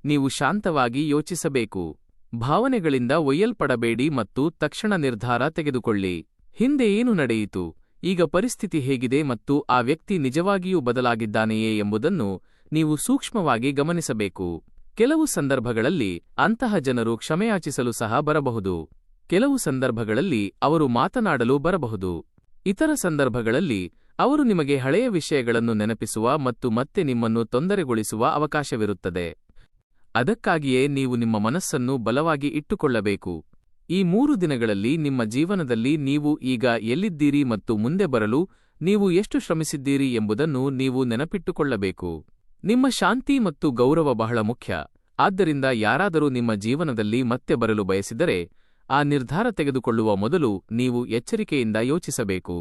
ನೀವು ಶಾಂತವಾಗಿ ಯೋಚಿಸಬೇಕು. ಭಾವನೆಗಳಿಂದ ಒಯ್ಯಲ್ಪಡಬೇಡಿ ಮತ್ತು ತಕ್ಷಣ ನಿರ್ಧಾರ ತೆಗೆದುಕೊಳ್ಳಿ. ಹಿಂದೆ ಏನು ನಡೆಯಿತು, ಈಗ ಪರಿಸ್ಥಿತಿ ಹೇಗಿದೆ ಮತ್ತು ಆ ವ್ಯಕ್ತಿ ನಿಜವಾಗಿಯೂ ಬದಲಾಗಿದ್ದಾನೆಯೇ ಎಂಬುದನ್ನು ನೀವು ಸೂಕ್ಷ್ಮವಾಗಿ ಗಮನಿಸಬೇಕು. ಕೆಲವು ಸಂದರ್ಭಗಳಲ್ಲಿ ಅಂತಹ ಜನರು ಕ್ಷಮೆಯಾಚಿಸಲು ಸಹ ಬರಬಹುದು. ಕೆಲವು ಸಂದರ್ಭಗಳಲ್ಲಿ ಅವರು ಮಾತನಾಡಲು ಬರಬಹುದು. ಇತರ ಸಂದರ್ಭಗಳಲ್ಲಿ ಅವರು ನಿಮಗೆ ಹಳೆಯ ವಿಷಯಗಳನ್ನು ನೆನಪಿಸುವ ಮತ್ತು ಮತ್ತೆ ನಿಮ್ಮನ್ನು ತೊಂದರೆಗೊಳಿಸುವ ಅವಕಾಶವಿರುತ್ತದೆ. ಅದಕ್ಕಾಗಿಯೇ ನೀವು ನಿಮ್ಮ ಮನಸ್ಸನ್ನು ಬಲವಾಗಿ ಇಟ್ಟುಕೊಳ್ಳಬೇಕು. ಈ 3 ದಿನಗಳಲ್ಲಿ ನಿಮ್ಮ ಜೀವನದಲ್ಲಿ ನೀವು ಈಗ ಎಲ್ಲಿದ್ದೀರಿ ಮತ್ತು ಮುಂದೆ ಬರಲು ನೀವು ಎಷ್ಟು ಶ್ರಮಿಸಿದ್ದೀರಿ ಎಂಬುದನ್ನು ನೀವು ನೆನಪಿಟ್ಟುಕೊಳ್ಳಬೇಕು. ನಿಮ್ಮ ಶಾಂತಿ ಮತ್ತು ಗೌರವ ಬಹಳ ಮುಖ್ಯ. ಆದ್ದರಿಂದ ಯಾರಾದರೂ ನಿಮ್ಮ ಜೀವನದಲ್ಲಿ ಮತ್ತೆ ಬರಲು ಬಯಸಿದರೆ ಆ ನಿರ್ಧಾರ ತೆಗೆದುಕೊಳ್ಳುವ ಮೊದಲು ನೀವು ಎಚ್ಚರಿಕೆಯಿಂದ ಯೋಚಿಸಬೇಕು.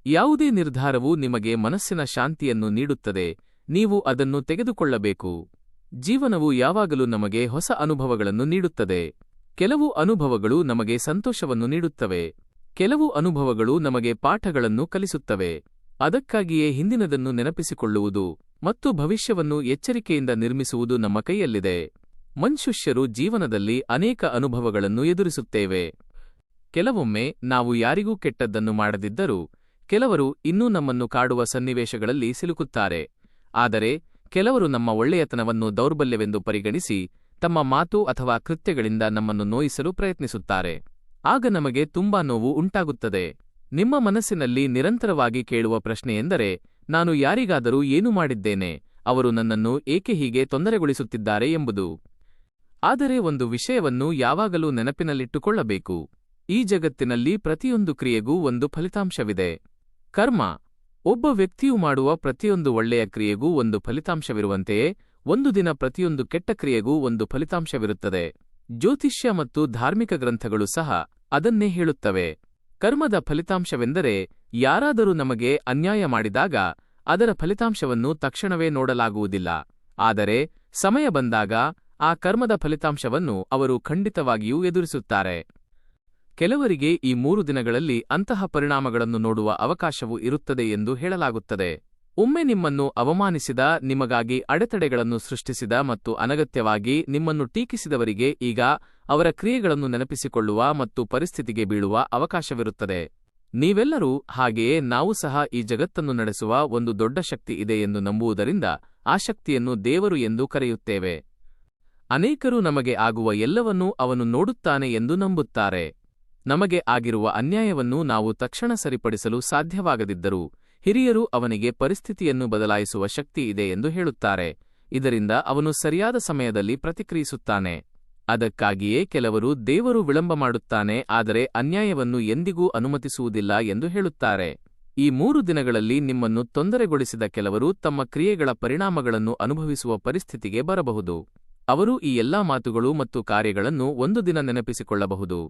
ಯಾವುದೇ ನಿರ್ಧಾರವು ನಿಮಗೆ ಮನಸ್ಸಿನ ಶಾಂತಿಯನ್ನು ನೀಡುತ್ತದೆ, ನೀವು ಅದನ್ನು ತೆಗೆದುಕೊಳ್ಳಬೇಕು. ಜೀವನವು ಯಾವಾಗಲೂ ನಮಗೆ ಹೊಸ ಅನುಭವಗಳನ್ನು ನೀಡುತ್ತದೆ. ಕೆಲವು ಅನುಭವಗಳು ನಮಗೆ ಸಂತೋಷವನ್ನು ನೀಡುತ್ತವೆ, ಕೆಲವು ಅನುಭವಗಳು ನಮಗೆ ಪಾಠಗಳನ್ನು ಕಲಿಸುತ್ತವೆ. ಅದಕ್ಕಾಗಿಯೇ ಹಿಂದಿನದನ್ನು ನೆನಪಿಸಿಕೊಳ್ಳುವುದು ಮತ್ತು ಭವಿಷ್ಯವನ್ನು ಎಚ್ಚರಿಕೆಯಿಂದ ನಿರ್ಮಿಸುವುದು ನಮ್ಮ ಕೈಯಲ್ಲಿದೆ. ಮನುಷ್ಯರು ಜೀವನದಲ್ಲಿ ಅನೇಕ ಅನುಭವಗಳನ್ನು ಎದುರಿಸುತ್ತೇವೆ. ಕೆಲವೊಮ್ಮೆ ನಾವು ಯಾರಿಗೂ ಕೆಟ್ಟದ್ದನ್ನು ಮಾಡದಿದ್ದರೂ ಕೆಲವರು ಇನ್ನೂ ನಮ್ಮನ್ನು ಕಾಡುವ ಸನ್ನಿವೇಶಗಳಲ್ಲಿ ಸಿಲುಕುತ್ತಾರೆ. ಆದರೆ ಕೆಲವರು ನಮ್ಮ ಒಳ್ಳೆಯತನವನ್ನು ದೌರ್ಬಲ್ಯವೆಂದು ಪರಿಗಣಿಸಿ ತಮ್ಮ ಮಾತು ಅಥವಾ ಕೃತ್ಯಗಳಿಂದ ನಮ್ಮನ್ನು ನೋಯಿಸಲು ಪ್ರಯತ್ನಿಸುತ್ತಾರೆ. ಆಗ ನಮಗೆ ತುಂಬಾ ನೋವು ಉಂಟಾಗುತ್ತದೆ. ನಿಮ್ಮ ಮನಸ್ಸಿನಲ್ಲಿ ನಿರಂತರವಾಗಿ ಕೇಳುವ ಪ್ರಶ್ನೆಯೆಂದರೆ, ನಾನು ಯಾರಿಗಾದರೂ ಏನು ಮಾಡಿದ್ದೇನೆ, ಅವರು ನನ್ನನ್ನು ಏಕೆ ಹೀಗೆ ತೊಂದರೆಗೊಳಿಸುತ್ತಿದ್ದಾರೆ ಎಂಬುದು. ಆದರೆ ಒಂದು ವಿಷಯವನ್ನು ಯಾವಾಗಲೂ ನೆನಪಿನಲ್ಲಿಟ್ಟುಕೊಳ್ಳಬೇಕು. ಈ ಜಗತ್ತಿನಲ್ಲಿ ಪ್ರತಿಯೊಂದು ಕ್ರಿಯೆಗೂ ಒಂದು ಫಲಿತಾಂಶವಿದೆ. ಕರ್ಮ. ಒಬ್ಬ ವ್ಯಕ್ತಿಯು ಮಾಡುವ ಪ್ರತಿಯೊಂದು ಒಳ್ಳೆಯ ಕ್ರಿಯೆಗೂ ಒಂದು ಫಲಿತಾಂಶವಿರುವಂತೆಯೇ ಒಂದು ದಿನ ಪ್ರತಿಯೊಂದು ಕೆಟ್ಟ ಕ್ರಿಯೆಗೂ ಒಂದು ಫಲಿತಾಂಶವಿರುತ್ತದೆ. ಜ್ಯೋತಿಷ್ಯ ಮತ್ತು ಧಾರ್ಮಿಕ ಗ್ರಂಥಗಳು ಸಹ ಅದನ್ನೇ ಹೇಳುತ್ತವೆ. ಕರ್ಮದ ಫಲಿತಾಂಶವೆಂದರೆ ಯಾರಾದರೂ ನಮಗೆ ಅನ್ಯಾಯ ಮಾಡಿದಾಗ ಅದರ ಫಲಿತಾಂಶವನ್ನು ತಕ್ಷಣವೇ ನೋಡಲಾಗುವುದಿಲ್ಲ. ಆದರೆ ಸಮಯ ಬಂದಾಗ ಆ ಕರ್ಮದ ಫಲಿತಾಂಶವನ್ನು ಅವರು ಖಂಡಿತವಾಗಿಯೂ ಎದುರಿಸುತ್ತಾರೆ. ಕೆಲವರಿಗೆ ಈ 3 ದಿನಗಳಲ್ಲಿ ಅಂತಹ ಪರಿಣಾಮಗಳನ್ನು ನೋಡುವ ಅವಕಾಶವೂ ಇರುತ್ತದೆ ಎಂದು ಹೇಳಲಾಗುತ್ತದೆ. ಒಮ್ಮೆ ನಿಮ್ಮನ್ನು ಅವಮಾನಿಸಿದ, ನಿಮಗಾಗಿ ಅಡೆತಡೆಗಳನ್ನು ಸೃಷ್ಟಿಸಿದ ಮತ್ತು ಅನಗತ್ಯವಾಗಿ ನಿಮ್ಮನ್ನು ಟೀಕಿಸಿದವರಿಗೆ ಈಗ ಅವರ ಕ್ರಿಯೆಗಳನ್ನು ನೆನಪಿಸಿಕೊಳ್ಳುವ ಮತ್ತು ಪರಿಸ್ಥಿತಿಗೆ ಬೀಳುವ ಅವಕಾಶವಿರುತ್ತದೆ. ನೀವೆಲ್ಲರೂ, ಹಾಗೆಯೇ ನಾವು ಸಹ ಈ ಜಗತ್ತನ್ನು ನಡೆಸುವ ಒಂದು ದೊಡ್ಡ ಶಕ್ತಿ ಇದೆ ಎಂದು ನಂಬುವುದರಿಂದ ಆ ಶಕ್ತಿಯನ್ನು ದೇವರು ಎಂದು ಕರೆಯುತ್ತೇವೆ. ಅನೇಕರು ನಮಗೆ ಆಗುವ ಎಲ್ಲವನ್ನೂ ಅವನು ನೋಡುತ್ತಾನೆ ಎಂದು ನಂಬುತ್ತಾರೆ. ನಮಗೆ ಆಗಿರುವ ಅನ್ಯಾಯವನ್ನು ನಾವು ತಕ್ಷಣ ಸರಿಪಡಿಸಲು ಸಾಧ್ಯವಾಗದಿದ್ದರೂ ಹಿರಿಯರು ಅವನಿಗೆ ಪರಿಸ್ಥಿತಿಯನ್ನು ಬದಲಾಯಿಸುವ ಶಕ್ತಿ ಇದೆ ಎಂದು ಹೇಳುತ್ತಾರೆ. ಇದರಿಂದ ಅವನು ಸರಿಯಾದ ಸಮಯದಲ್ಲಿ ಪ್ರತಿಕ್ರಿಯಿಸುತ್ತಾನೆ. ಅದಕ್ಕಾಗಿಯೇ ಕೆಲವರು ದೇವರು ವಿಳಂಬ ಮಾಡುತ್ತಾನೆ, ಆದರೆ ಅನ್ಯಾಯವನ್ನು ಎಂದಿಗೂ ಅನುಮತಿಸುವುದಿಲ್ಲ ಎಂದು ಹೇಳುತ್ತಾರೆ. ಈ 3 ದಿನಗಳಲ್ಲಿ ನಿಮ್ಮನ್ನು ತೊಂದರೆಗೊಳಿಸಿದ ಕೆಲವರು ತಮ್ಮ ಕ್ರಿಯೆಗಳ ಪರಿಣಾಮಗಳನ್ನು ಅನುಭವಿಸುವ ಪರಿಸ್ಥಿತಿಗೆ ಬರಬಹುದು. ಅವರು ಈ ಎಲ್ಲಾ ಮಾತುಗಳು ಮತ್ತು ಕಾರ್ಯಗಳನ್ನು ಒಂದು ದಿನ ನೆನಪಿಸಿಕೊಳ್ಳಬಹುದು.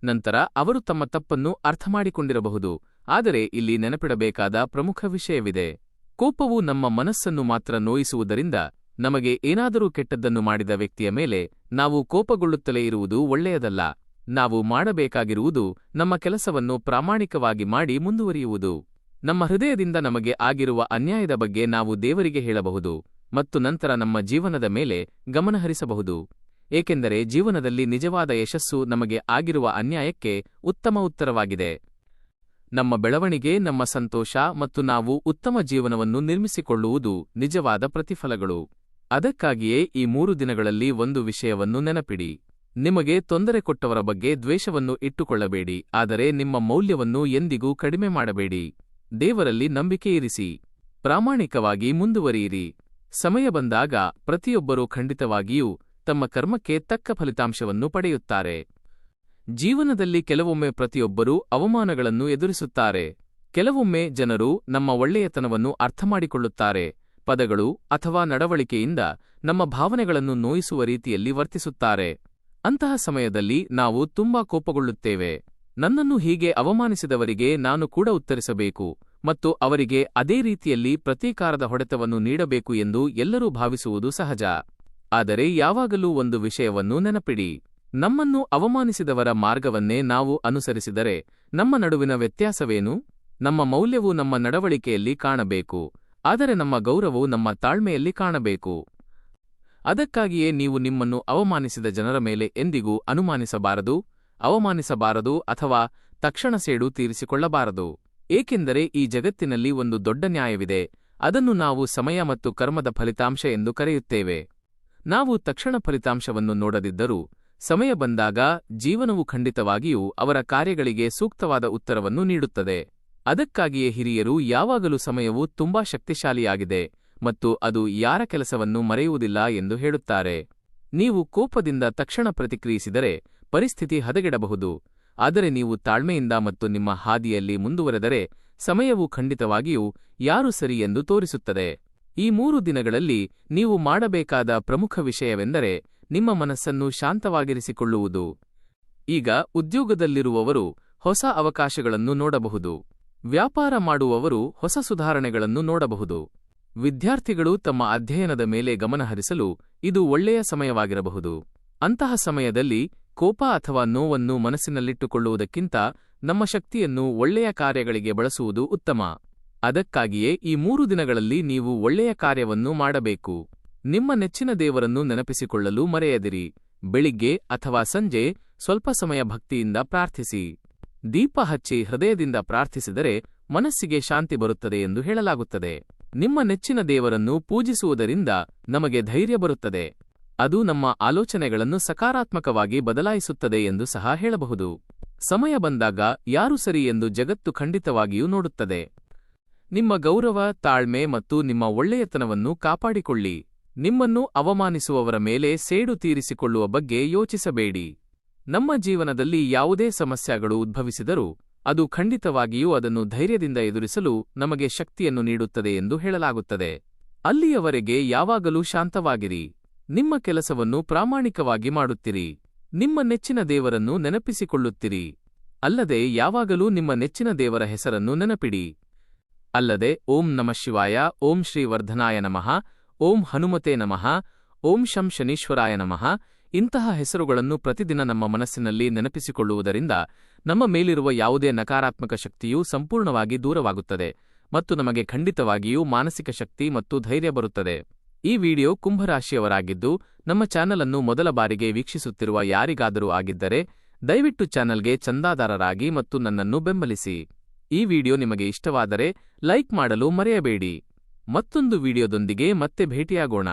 ನಂತರ ಅವರು ತಮ್ಮ ತಪ್ಪನ್ನು ಅರ್ಥಮಾಡಿಕೊಂಡಿರಬಹುದು. ಆದರೆ ಇಲ್ಲಿ ನೆನಪಿಡಬೇಕಾದ ಪ್ರಮುಖ ವಿಷಯವಿದೆ. ಕೋಪವು ನಮ್ಮ ಮನಸ್ಸನ್ನು ಮಾತ್ರ ನೋಯಿಸುವುದರಿಂದ ನಮಗೆ ಏನಾದರೂ ಕೆಟ್ಟದ್ದನ್ನು ಮಾಡಿದ ವ್ಯಕ್ತಿಯ ಮೇಲೆ ನಾವು ಕೋಪಗೊಳ್ಳುತ್ತಲೇ ಇರುವುದು ಒಳ್ಳೆಯದಲ್ಲ. ನಾವು ಮಾಡಬೇಕಾಗಿರುವುದು ನಮ್ಮ ಕೆಲಸವನ್ನು ಪ್ರಾಮಾಣಿಕವಾಗಿ ಮಾಡಿ ಮುಂದುವರಿಯುವುದು. ನಮ್ಮ ಹೃದಯದಿಂದ ನಮಗೆ ಆಗಿರುವ ಅನ್ಯಾಯದ ಬಗ್ಗೆ ನಾವು ದೇವರಿಗೆ ಹೇಳಬಹುದು ಮತ್ತು ನಂತರ ನಮ್ಮ ಜೀವನದ ಮೇಲೆ ಗಮನಹರಿಸಬಹುದು. ಏಕೆಂದರೆ ಜೀವನದಲ್ಲಿ ನಿಜವಾದ ಯಶಸ್ಸು ನಮಗೆ ಆಗಿರುವ ಅನ್ಯಾಯಕ್ಕೆ ಉತ್ತಮ ಉತ್ತರವಾಗಿದೆ. ನಮ್ಮ ಬೆಳವಣಿಗೆ, ನಮ್ಮ ಸಂತೋಷ ಮತ್ತು ನಾವು ಉತ್ತಮ ಜೀವನವನ್ನು ನಿರ್ಮಿಸಿಕೊಳ್ಳುವುದು ನಿಜವಾದ ಪ್ರತಿಫಲಗಳು. ಅದಕ್ಕಾಗಿಯೇ ಈ 3 ದಿನಗಳಲ್ಲಿ ಒಂದು ವಿಷಯವನ್ನು ನೆನಪಿಡಿ. ನಿಮಗೆ ತೊಂದರೆ ಕೊಟ್ಟವರ ಬಗ್ಗೆ ದ್ವೇಷವನ್ನು ಇಟ್ಟುಕೊಳ್ಳಬೇಡಿ, ಆದರೆ ನಿಮ್ಮ ಮೌಲ್ಯವನ್ನು ಎಂದಿಗೂ ಕಡಿಮೆ ಮಾಡಬೇಡಿ. ದೇವರಲ್ಲಿ ನಂಬಿಕೆಯಿರಿಸಿ. ಪ್ರಾಮಾಣಿಕವಾಗಿ ಮುಂದುವರಿಯಿರಿ. ಸಮಯ ಬಂದಾಗ ಪ್ರತಿಯೊಬ್ಬರೂ ಖಂಡಿತವಾಗಿಯೂ ತಮ್ಮ ಕರ್ಮಕ್ಕೆ ತಕ್ಕ ಫಲಿತಾಂಶವನ್ನು ಪಡೆಯುತ್ತಾರೆ. ಜೀವನದಲ್ಲಿ ಕೆಲವೊಮ್ಮೆ ಪ್ರತಿಯೊಬ್ಬರೂ ಅವಮಾನಗಳನ್ನು ಎದುರಿಸುತ್ತಾರೆ. ಕೆಲವೊಮ್ಮೆ ಜನರು ನಮ್ಮ ಒಳ್ಳೆಯತನವನ್ನು ಅರ್ಥಮಾಡಿಕೊಳ್ಳುತ್ತಾರೆ. ಪದಗಳು ಅಥವಾ ನಡವಳಿಕೆಯಿಂದ ನಮ್ಮ ಭಾವನೆಗಳನ್ನು ನೋಯಿಸುವ ರೀತಿಯಲ್ಲಿ ವರ್ತಿಸುತ್ತಾರೆ. ಅಂತಹ ಸಮಯದಲ್ಲಿ ನಾವು ತುಂಬಾ ಕೋಪಗೊಳ್ಳುತ್ತೇವೆ. ನನ್ನನ್ನು ಹೀಗೆ ಅವಮಾನಿಸಿದವರಿಗೆ ನಾನು ಕೂಡ ಉತ್ತರಿಸಬೇಕು ಮತ್ತು ಅವರಿಗೆ ಅದೇ ರೀತಿಯಲ್ಲಿ ಪ್ರತೀಕಾರದ ಹೊಡೆತವನ್ನು ನೀಡಬೇಕು ಎಂದು ಎಲ್ಲರೂ ಭಾವಿಸುವುದು ಸಹಜ. ಆದರೆ ಯಾವಾಗಲೂ ಒಂದು ವಿಷಯವನ್ನು ನೆನಪಿಡಿ. ನಮ್ಮನ್ನು ಅವಮಾನಿಸಿದವರ ಮಾರ್ಗವನ್ನೇ ನಾವು ಅನುಸರಿಸಿದರೆ ನಮ್ಮ ನಡುವಿನ ವ್ಯತ್ಯಾಸವೇನು? ನಮ್ಮ ಮೌಲ್ಯವು ನಮ್ಮ ನಡವಳಿಕೆಯಲ್ಲಿ ಕಾಣಬೇಕು, ಆದರೆ ನಮ್ಮ ಗೌರವವು ನಮ್ಮ ತಾಳ್ಮೆಯಲ್ಲಿ ಕಾಣಬೇಕು. ಅದಕ್ಕಾಗಿಯೇ ನೀವು ನಿಮ್ಮನ್ನು ಅವಮಾನಿಸಿದ ಜನರ ಮೇಲೆ ಎಂದಿಗೂ ಅವಮಾನಿಸಬಾರದು ಅಥವಾ ತಕ್ಷಣ ಸೇಡು ತೀರಿಸಿಕೊಳ್ಳಬಾರದು. ಏಕೆಂದರೆ ಈ ಜಗತ್ತಿನಲ್ಲಿ ಒಂದು ದೊಡ್ಡ ನ್ಯಾಯವಿದೆ. ಅದನ್ನು ನಾವು ಸಮಯ ಮತ್ತು ಕರ್ಮದ ಫಲಿತಾಂಶ ಎಂದು ಕರೆಯುತ್ತೇವೆ. ನಾವು ತಕ್ಷಣ ಫಲಿತಾಂಶವನ್ನು ನೋಡದಿದ್ದರೂ ಸಮಯ ಬಂದಾಗ ಜೀವನವು ಖಂಡಿತವಾಗಿಯೂ ಅವರ ಕಾರ್ಯಗಳಿಗೆ ಸೂಕ್ತವಾದ ಉತ್ತರವನ್ನು ನೀಡುತ್ತದೆ. ಅದಕ್ಕಾಗಿಯೇ ಹಿರಿಯರು ಯಾವಾಗಲೂ ಸಮಯವು ತುಂಬಾ ಶಕ್ತಿಶಾಲಿಯಾಗಿದೆ ಮತ್ತು ಅದು ಯಾರ ಕೆಲಸವನ್ನು ಮರೆಯುವುದಿಲ್ಲ ಎಂದು ಹೇಳುತ್ತಾರೆ. ನೀವು ಕೋಪದಿಂದ ತಕ್ಷಣ ಪ್ರತಿಕ್ರಿಯಿಸಿದರೆ ಪರಿಸ್ಥಿತಿ ಹದಗೆಡಬಹುದು, ಆದರೆ ನೀವು ತಾಳ್ಮೆಯಿಂದ ಮತ್ತು ನಿಮ್ಮ ಹಾದಿಯಲ್ಲಿ ಮುಂದುವರೆದರೆ ಸಮಯವು ಖಂಡಿತವಾಗಿಯೂ ಯಾರು ಸರಿ ಎಂದು ತೋರಿಸುತ್ತದೆ. ಈ 3 ದಿನಗಳಲ್ಲಿ ನೀವು ಮಾಡಬೇಕಾದ ಪ್ರಮುಖ ವಿಷಯವೆಂದರೆ ನಿಮ್ಮ ಮನಸ್ಸನ್ನು ಶಾಂತವಾಗಿರಿಸಿಕೊಳ್ಳುವುದು. ಈಗ ಉದ್ಯೋಗದಲ್ಲಿರುವವರು ಹೊಸ ಅವಕಾಶಗಳನ್ನು ನೋಡಬಹುದು. ವ್ಯಾಪಾರ ಮಾಡುವವರು ಹೊಸ ಸುಧಾರಣೆಗಳನ್ನು ನೋಡಬಹುದು. ವಿದ್ಯಾರ್ಥಿಗಳು ತಮ್ಮ ಅಧ್ಯಯನದ ಮೇಲೆ ಗಮನಹರಿಸಲು ಇದು ಒಳ್ಳೆಯ ಸಮಯವಾಗಿರಬಹುದು. ಅಂತಹ ಸಮಯದಲ್ಲಿ ಕೋಪ ಅಥವಾ ನೋವನ್ನು ಮನಸ್ಸಿನಲ್ಲಿಟ್ಟುಕೊಳ್ಳುವುದಕ್ಕಿಂತ ನಮ್ಮ ಶಕ್ತಿಯನ್ನು ಒಳ್ಳೆಯ ಕಾರ್ಯಗಳಿಗೆ ಬಳಸುವುದು ಉತ್ತಮ. ಅದಕ್ಕಾಗಿಯೇ ಈ 3 ದಿನಗಳಲ್ಲಿ ನೀವು ಒಳ್ಳೆಯ ಕಾರ್ಯವನ್ನು ಮಾಡಬೇಕು. ನಿಮ್ಮ ನೆಚ್ಚಿನ ದೇವರನ್ನು ನೆನಪಿಸಿಕೊಳ್ಳಲು ಮರೆಯದಿರಿ. ಬೆಳಿಗ್ಗೆ ಅಥವಾ ಸಂಜೆ ಸ್ವಲ್ಪ ಸಮಯ ಭಕ್ತಿಯಿಂದ ಪ್ರಾರ್ಥಿಸಿ. ದೀಪ ಹಚ್ಚಿ ಹೃದಯದಿಂದ ಪ್ರಾರ್ಥಿಸಿದರೆ ಮನಸ್ಸಿಗೆ ಶಾಂತಿ ಬರುತ್ತದೆ ಎಂದು ಹೇಳಲಾಗುತ್ತದೆ. ನಿಮ್ಮ ನೆಚ್ಚಿನ ದೇವರನ್ನು ಪೂಜಿಸುವುದರಿಂದ ನಮಗೆ ಧೈರ್ಯ ಬರುತ್ತದೆ. ಅದು ನಮ್ಮ ಆಲೋಚನೆಗಳನ್ನು ಸಕಾರಾತ್ಮಕವಾಗಿ ಬದಲಾಯಿಸುತ್ತದೆ ಎಂದು ಸಹ ಹೇಳಬಹುದು. ಸಮಯ ಬಂದಾಗ ಯಾರು ಸರಿ ಎಂದು ಜಗತ್ತು ಖಂಡಿತವಾಗಿಯೂ ನೋಡುತ್ತದೆ. ನಿಮ್ಮ ಗೌರವ, ತಾಳ್ಮೆ ಮತ್ತು ನಿಮ್ಮ ಒಳ್ಳೆಯತನವನ್ನು ಕಾಪಾಡಿಕೊಳ್ಳಿ. ನಿಮ್ಮನ್ನು ಅವಮಾನಿಸುವವರ ಮೇಲೆ ಸೇಡು ತೀರಿಸಿಕೊಳ್ಳುವ ಬಗ್ಗೆ ಯೋಚಿಸಬೇಡಿ. ನಮ್ಮ ಜೀವನದಲ್ಲಿ ಯಾವುದೇ ಸಮಸ್ಯೆಗಳು ಉದ್ಭವಿಸಿದರೂ ಅದು ಖಂಡಿತವಾಗಿಯೂ ಅದನ್ನು ಧೈರ್ಯದಿಂದ ಎದುರಿಸಲು ನಮಗೆ ಶಕ್ತಿಯನ್ನು ನೀಡುತ್ತದೆ ಎಂದು ಹೇಳಲಾಗುತ್ತದೆ. ಅಲ್ಲಿಯವರೆಗೆ ಯಾವಾಗಲೂ ಶಾಂತವಾಗಿರಿ. ನಿಮ್ಮ ಕೆಲಸವನ್ನು ಪ್ರಾಮಾಣಿಕವಾಗಿ ಮಾಡುತ್ತಿರಿ. ನಿಮ್ಮ ನೆಚ್ಚಿನ ದೇವರನ್ನು ನೆನಪಿಸಿಕೊಳ್ಳುತ್ತಿರಿ. ಅಲ್ಲದೆ ಯಾವಾಗಲೂ ನಿಮ್ಮ ನೆಚ್ಚಿನ ದೇವರ ಹೆಸರನ್ನು ನೆನಪಿಡಿ. ಅಲ್ಲದೆ ಓಂ ನಮಃ ಶಿವಾಯ, ಓಂ ಶ್ರೀ ವರ್ಧನಾಯ ನಮಃ, ಓಂ ಹನುಮತೆ ನಮಃ, ಓಂ ಶಂ ಶನೀಶ್ವರಾಯ ನಮಃ ಇಂತಹ ಹೆಸರುಗಳನ್ನು ಪ್ರತಿದಿನ ನಮ್ಮ ಮನಸ್ಸಿನಲ್ಲಿ ನೆನಪಿಸಿಕೊಳ್ಳುವುದರಿಂದ ನಮ್ಮ ಮೇಲಿರುವ ಯಾವುದೇ ನಕಾರಾತ್ಮಕ ಶಕ್ತಿಯೂ ಸಂಪೂರ್ಣವಾಗಿ ದೂರವಾಗುತ್ತದೆ ಮತ್ತು ನಮಗೆ ಖಂಡಿತವಾಗಿಯೂ ಮಾನಸಿಕ ಶಕ್ತಿ ಮತ್ತು ಧೈರ್ಯ ಬರುತ್ತದೆ. ಈ ವಿಡಿಯೋ ಕುಂಭರಾಶಿಯವರಾಗಿದ್ದು ನಮ್ಮ ಚಾನಲ್ ಅನ್ನು ಮೊದಲ ಬಾರಿಗೆ ವೀಕ್ಷಿಸುತ್ತಿರುವ ಯಾರಿಗಾದರೂ ಆಗಿದ್ದರೆ ದಯವಿಟ್ಟು ಚಾನಲ್ಗೆ ಚಂದಾದಾರರಾಗಿ ಮತ್ತು ನನ್ನನ್ನು ಬೆಂಬಲಿಸಿ. ಈ ವಿಡಿಯೋ ನಿಮಗೆ ಇಷ್ಟವಾದರೆ ಲೈಕ್ ಮಾಡಲು ಮರೆಯಬೇಡಿ. ಮತ್ತೊಂದು ವಿಡಿಯೋದೊಂದಿಗೆ ಮತ್ತೆ ಭೇಟಿಯಾಗೋಣ.